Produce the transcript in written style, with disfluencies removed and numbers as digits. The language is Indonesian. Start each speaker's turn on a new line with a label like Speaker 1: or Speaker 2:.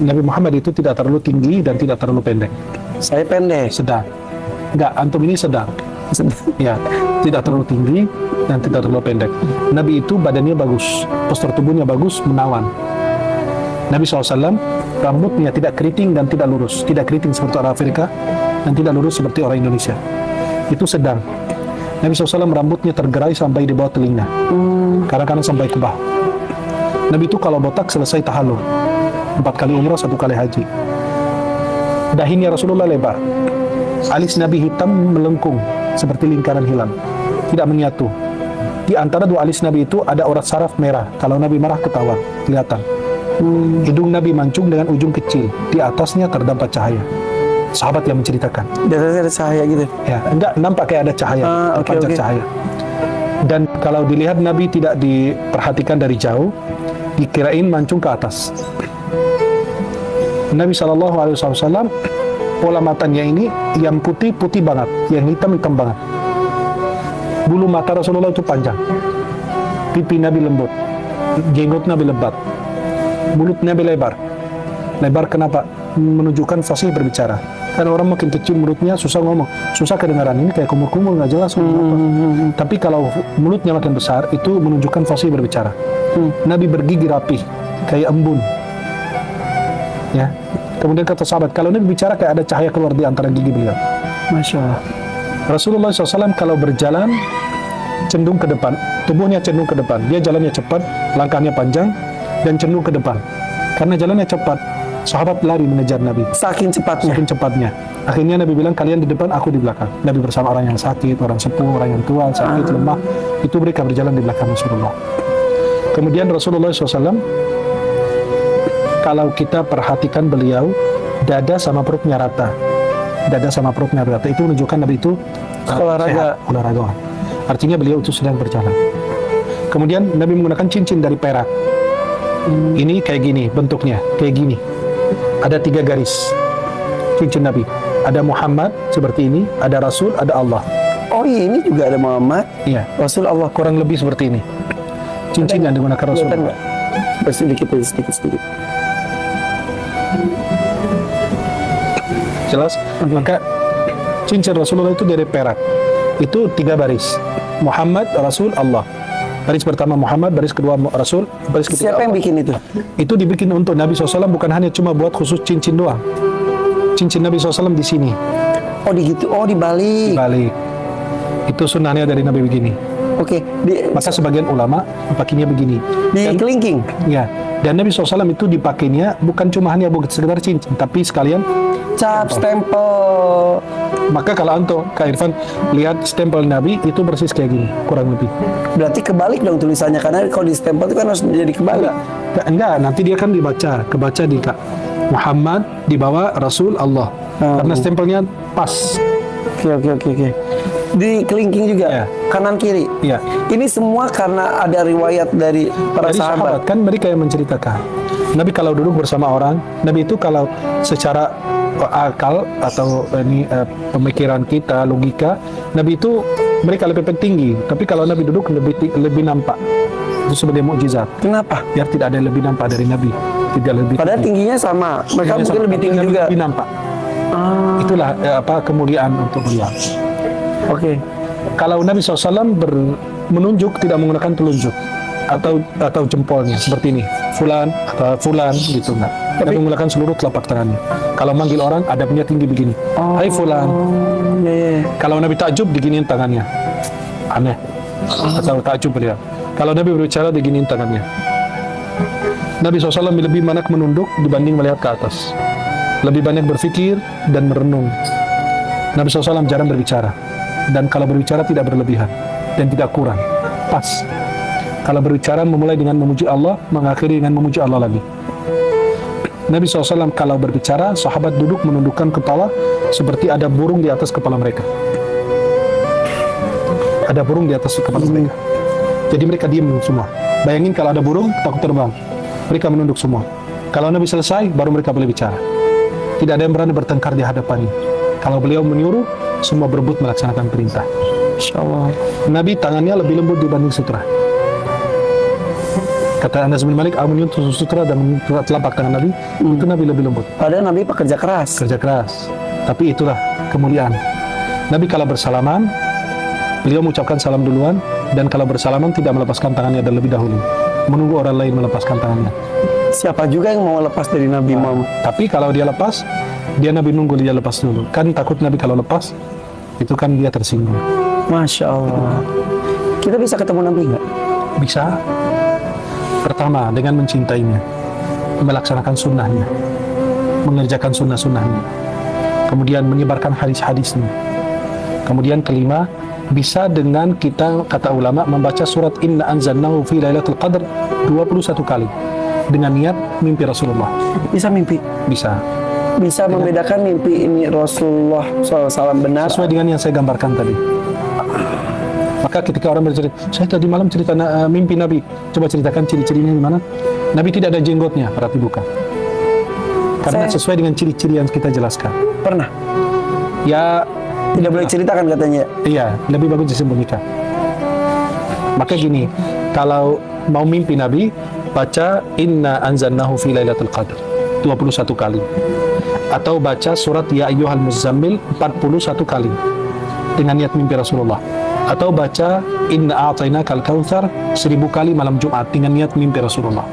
Speaker 1: Nabi Muhammad itu tidak terlalu tinggi dan tidak terlalu pendek.
Speaker 2: Saya pendek.
Speaker 1: Sedang. Enggak, antum ini sedang. Ya, tidak terlalu tinggi dan tidak terlalu pendek. Nabi itu badannya bagus, postur tubuhnya bagus, menawan. Nabi SAW rambutnya tidak keriting dan tidak lurus, tidak keriting seperti orang Afrika dan tidak lurus seperti orang Indonesia. Itu sedang. Nabi SAW rambutnya tergerai sampai di bawah telinga, kadang-kadang sampai ke bawah. Nabi itu kalau botak selesai tahallul, 4 kali umrah, 1 kali haji. Dahinya Rasulullah lebar, alis Nabi hitam melengkung seperti lingkaran hilal, tidak menyatu. Di antara 2 alis Nabi itu ada urat saraf merah. Kalau Nabi marah ketahuan, kelihatan. Hidung Nabi mancung dengan ujung kecil, di atasnya terdapat cahaya. Sahabat yang menceritakan.
Speaker 2: Di atasnya ada cahaya gitu.
Speaker 1: Ya, enggak nampak kayak ada cahaya, terpancar cahaya. Dan kalau dilihat Nabi tidak diperhatikan dari jauh, dikirain mancung ke atas. Nabi SAW pola matanya ini yang putih banget, yang hitam banget. Bulu mata Rasulullah itu panjang, pipi Nabi lembut, jenggot Nabi lebat, mulut Nabi lebar. Lebar kenapa? Menunjukkan fasih berbicara. Kan orang makin kecil mulutnya susah ngomong, susah kedengaran, ini kayak kumur-kumur nggak jelas ngomong apa. Tapi kalau mulutnya makin besar, itu menunjukkan fasih berbicara. Nabi bergigi rapi, kayak embun. Ya. Kemudian kata sahabat, kalau Nabi bicara kayak ada cahaya keluar di antara gigi beliau.
Speaker 2: Masya Allah.
Speaker 1: Rasulullah SAW kalau berjalan cenderung ke depan, tubuhnya cenderung ke depan. Dia jalannya cepat, langkahnya panjang, dan cenderung ke depan. Karena jalannya cepat, sahabat lari mengejar Nabi.
Speaker 2: Saking cepatnya.
Speaker 1: Akhirnya Nabi bilang, kalian di depan, aku di belakang. Nabi bersama orang yang sakit, orang sepuh, orang yang tua, sakit, lemah. Itu mereka berjalan di belakang Rasulullah. Kemudian Rasulullah SAW, kalau kita perhatikan beliau, dada sama perutnya rata. Dada sama perutnya rata. Itu menunjukkan Nabi itu olahragawan. Artinya beliau itu sedang berjalan. Kemudian Nabi menggunakan cincin dari perak. Ini kayak gini bentuknya, kayak gini. Ada 3 garis cincin Nabi. Ada Muhammad seperti ini, ada Rasul, ada Allah.
Speaker 2: Oh iya, ini juga ada Muhammad,
Speaker 1: Iya,
Speaker 2: Rasul, Allah.
Speaker 1: kurang lebih seperti ini. Cincin yang digunakan Rasul.
Speaker 2: Sedikit.
Speaker 1: Jelas? Maka cincin Rasulullah itu dari perak. Itu 3 baris. Muhammad, Rasul, Allah. Baris pertama Muhammad, baris kedua Rasul, baris ketiga
Speaker 2: Siapa yang
Speaker 1: Allah.
Speaker 2: bikin itu?
Speaker 1: Itu dibikin untuk Nabi SAW, bukan hanya cuma buat khusus cincin doang. Cincin Nabi SAW di sini,
Speaker 2: Oh gitu. Oh dibalik.
Speaker 1: balik. Itu sunnahnya dari Nabi begini.
Speaker 2: Oke.
Speaker 1: Maka sebagian ulama pakainya begini.
Speaker 2: Di kelingking.
Speaker 1: Ya. Dan Nabi SAW itu dipakainya bukan cuma hanya buat sekedar cincin, tapi sekalian
Speaker 2: Cap, stempel.
Speaker 1: Maka kalau anto, Kak Irfan, lihat stempel Nabi itu persis kayak gini, kurang lebih.
Speaker 2: Berarti kebalik dong tulisannya, karena kalau di stempel itu kan harus jadi kebalik.
Speaker 1: Enggak, nanti dia kan kebaca di Kak. Muhammad di bawah, Rasul, Allah. Karena stempelnya pas.
Speaker 2: Oke. Di kelingking juga,
Speaker 1: Ya.
Speaker 2: kanan kiri.
Speaker 1: Iya.
Speaker 2: Ini semua karena ada riwayat dari para
Speaker 1: Dari
Speaker 2: sahabat.
Speaker 1: kan mereka yang menceritakan. Nabi kalau duduk bersama orang, Nabi itu kalau secara akal atau pemikiran kita, logika, Nabi itu mereka lebih tinggi. Tapi kalau Nabi duduk lebih nampak. Itu sebagai mukjizat.
Speaker 2: Kenapa?
Speaker 1: Biar tidak ada yang lebih nampak dari Nabi. Tidak lebih.
Speaker 2: Padahal tingginya sama. Mereka mungkin lebih tinggi
Speaker 1: Nabi
Speaker 2: juga.
Speaker 1: lebih nampak. Itulah kemuliaan untuk beliau.
Speaker 2: Oke.
Speaker 1: Kalau Nabi SAW menunjuk tidak menggunakan telunjuk atau jempolnya seperti ini, fulan atau fulan gitu enggak. Nabi menggunakan seluruh telapak tangannya. Kalau manggil orang adabnya tinggi begini. Hai fulan. Kalau Nabi takjub diginiin tangannya. Aneh. Atau takjub beliau. Kalau Nabi berbicara diginiin tangannya. Nabi SAW lebih banyak menunduk dibanding melihat ke atas. Lebih banyak berpikir dan merenung. Nabi SAW jarang berbicara. Dan kalau berbicara tidak berlebihan dan tidak kurang, pas. Kalau berbicara memulai dengan memuji Allah, mengakhiri dengan memuji Allah lagi. Nabi SAW kalau berbicara, sahabat duduk menundukkan kepala seperti ada burung di atas kepala mereka. Ada burung di atas kepala mereka. Jadi mereka diam semua. Bayangin kalau ada burung takut terbang, mereka menunduk semua. Kalau Nabi selesai, baru mereka boleh bicara. Tidak ada yang berani bertengkar di hadapannya. Kalau beliau menyuruh, semua berebut melaksanakan perintah. Insya Allah. Nabi tangannya lebih lembut dibanding sutra. Kata Anas bin Malik, aku menyentuh sutra dan menyentuh telapak tangan Nabi, itu Nabi lebih lembut.
Speaker 2: Padahal Nabi pekerja keras.
Speaker 1: Kerja keras. Tapi itulah kemuliaan. Nabi kalau bersalaman, beliau mengucapkan salam duluan, dan kalau bersalaman tidak melepaskan tangannya dan lebih dahulu. Menunggu orang lain melepaskan tangannya.
Speaker 2: Siapa juga yang mau lepas dari Nabi Muhammad?
Speaker 1: Tapi kalau dia lepas, dia Nabi nunggu dia lepas dulu. Kan takut Nabi kalau lepas, itu kan dia tersinggung.
Speaker 2: Masya Allah. Kita bisa ketemu Nabi nggak?
Speaker 1: Bisa. Pertama, dengan mencintainya, melaksanakan sunnahnya, mengerjakan sunnah-sunnahnya, kemudian menyebarkan hadis-hadisnya. Kemudian kelima, bisa dengan kita, kata ulama, membaca surat Inna anzalnahu fi lailatul qadr 21 kali dengan niat mimpi Rasulullah.
Speaker 2: Bisa mimpi.
Speaker 1: Bisa.
Speaker 2: Bisa membedakan mimpi ini Rasulullah SAW benar.
Speaker 1: Sesuai dengan yang saya gambarkan tadi. Maka ketika orang bercerita, saya tadi malam cerita mimpi Nabi, coba ceritakan ciri-cirinya gimana? Nabi tidak ada jenggotnya, berarti bukan. Karena sesuai dengan ciri-ciri yang kita jelaskan.
Speaker 2: Pernah?
Speaker 1: Ya,
Speaker 2: Tidak boleh ceritakan katanya.
Speaker 1: iya, lebih bagus disembunyikan. Maka gini, kalau mau mimpi Nabi, baca Inna anzalnahu fi lailatul qadr 21 kali. Atau baca surat Ya ayyuhal muzammil 41 kali dengan niat mimpi Rasulullah. Atau baca Inna a'tainakal kautsar 1000 kali malam Jumat dengan niat mimpi Rasulullah.